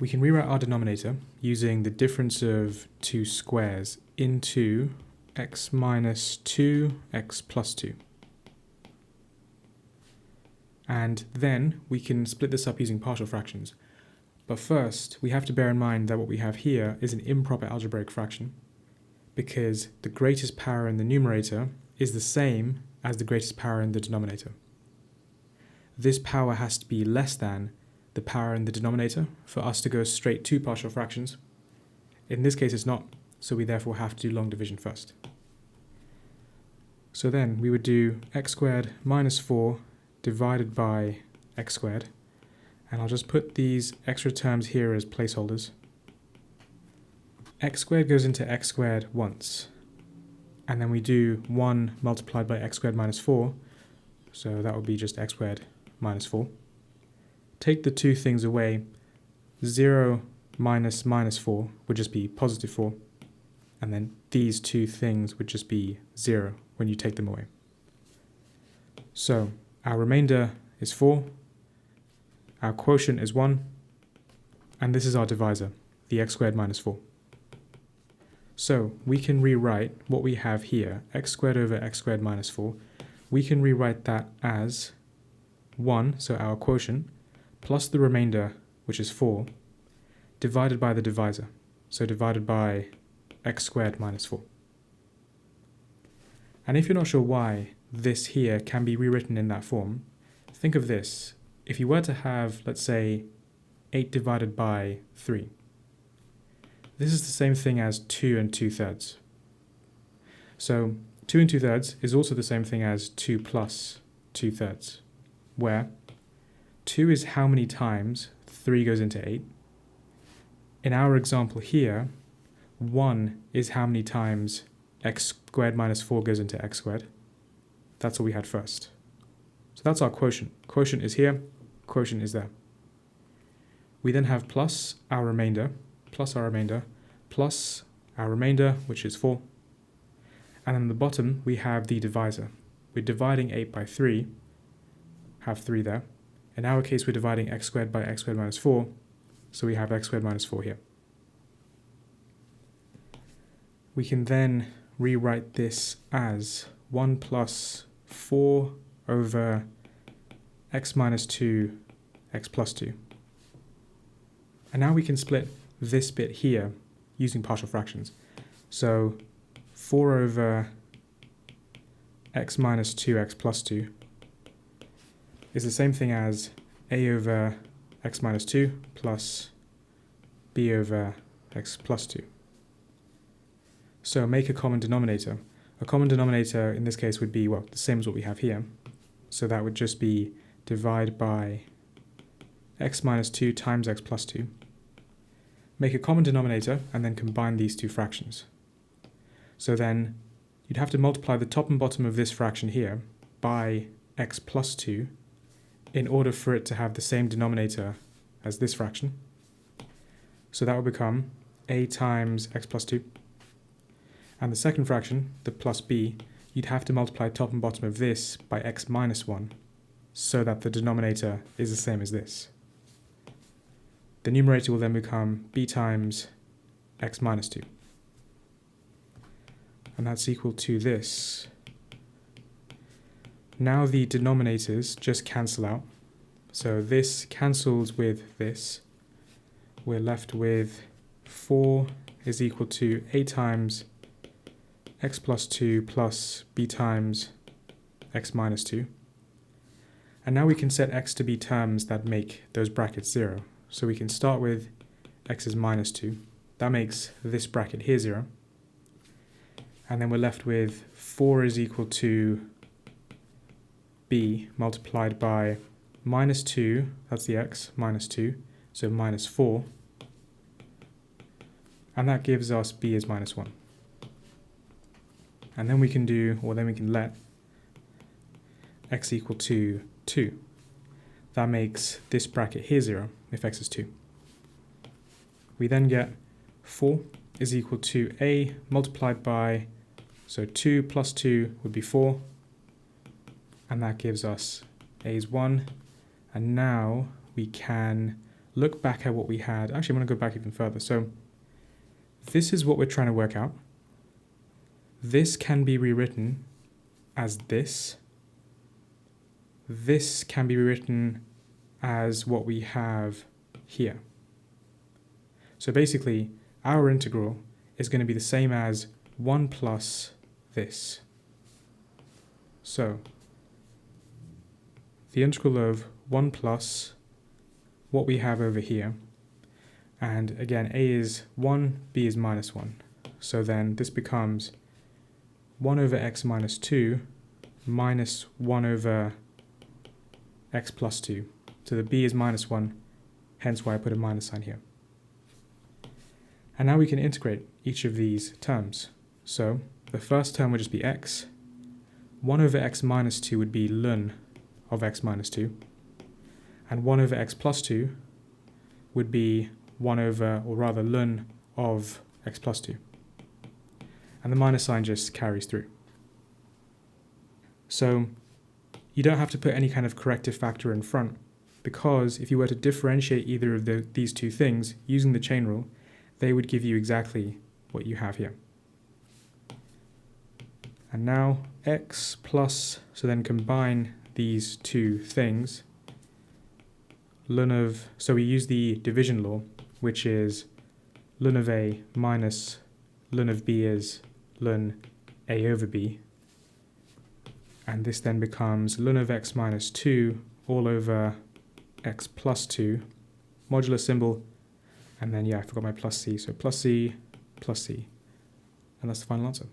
We can rewrite our denominator using the difference of two squares into x minus 2, x plus 2. And then we can split this up using partial fractions. But first, we have to bear in mind that what we have here is an improper algebraic fraction, because the greatest power in the numerator is the same as the greatest power in the denominator. This power has to be less than the power in the denominator for us to go straight to partial fractions. In this case it's not, so we therefore have to do long division first. So then we would do x squared minus 4 divided by x squared, and I'll just put these extra terms here as placeholders. X squared goes into x squared once, and then we do 1 multiplied by x squared minus 4, so that would be just x squared minus 4. Take the two things away, 0 minus minus 4 would just be positive 4, and then these two things would just be 0 when you take them away. So our remainder is 4, our quotient is 1, and this is our divisor, the x squared minus 4. So we can rewrite what we have here, x squared over x squared minus 4, we can rewrite that as 1, so our quotient, plus the remainder, which is 4, divided by the divisor, so divided by x squared minus 4. And if you're not sure why this here can be rewritten in that form, think of this. If you were to have, let's say, 8 divided by 3, this is the same thing as 2 and 2/3. So 2 and 2/3 is also the same thing as 2 plus 2/3, where 2 is how many times 3 goes into 8. In our example here, 1 is how many times x squared minus 4 goes into x squared. That's what we had first. So that's our quotient. Quotient is here, quotient is there. We then have plus our remainder, plus our remainder, plus our remainder, which is 4. And then at the bottom, we have the divisor. We're dividing 8 by 3, have 3 there. In our case, we're dividing x squared by x squared minus 4, so we have x squared minus 4 here. We can then rewrite this as 1 plus 4 over x minus 2, x plus 2. And now we can split this bit here using partial fractions. So 4 over x minus 2, x plus 2 is the same thing as a over x minus 2 plus b over x plus 2. So make a common denominator. A common denominator in this case would be, well, the same as what we have here. So that would just be divide by x minus 2 times x plus 2. Make a common denominator and then combine these two fractions. So then you'd have to multiply the top and bottom of this fraction here by x plus 2 in order for it to have the same denominator as this fraction. So that would become a times x plus 2. And the second fraction, the plus b, you'd have to multiply top and bottom of this by x minus 1 so that the denominator is the same as this. The numerator will then become b times x minus 2. And that's equal to this. Now the denominators just cancel out. So this cancels with this. We're left with 4 is equal to a times x plus 2 plus b times x minus 2. And now we can set x to be terms that make those brackets 0. So we can start with x is minus 2. That makes this bracket here 0. And then we're left with 4 is equal to b multiplied by minus 2, that's the x, minus 2, so minus 4. And that gives us b is minus 1. And then we can do, or then we can let x equal to 2. That makes this bracket here 0 if x is 2. We then get 4 is equal to a multiplied by, so 2 plus 2 would be 4, and that gives us a is 1, and now we can look back at what we had. Actually, I'm going to go back even further. So this is what we're trying to work out. This can be rewritten as this. This can be rewritten as what we have here. So basically, our integral is going to be the same as 1 plus this. So the integral of 1 plus what we have over here, and again, a is 1, b is minus 1. So then this becomes 1 over x minus 2 minus 1 over x plus 2. So the b is minus 1, hence why I put a minus sign here. And now we can integrate each of these terms. So the first term would just be x. 1 over x minus 2 would be ln of x minus 2. And 1 over x plus 2 would be 1 over, or rather ln of x plus 2. And the minus sign just carries through. So you don't have to put any kind of corrective factor in front, because if you were to differentiate either of these two things using the chain rule, they would give you exactly what you have here. And now x plus, so then combine these two things, ln of, so we use the division law, which is ln of a minus ln of b is ln a over b. And this then becomes ln of x minus 2 all over x plus 2, modular symbol, and then, yeah, I forgot my plus c, so plus c, and that's the final answer.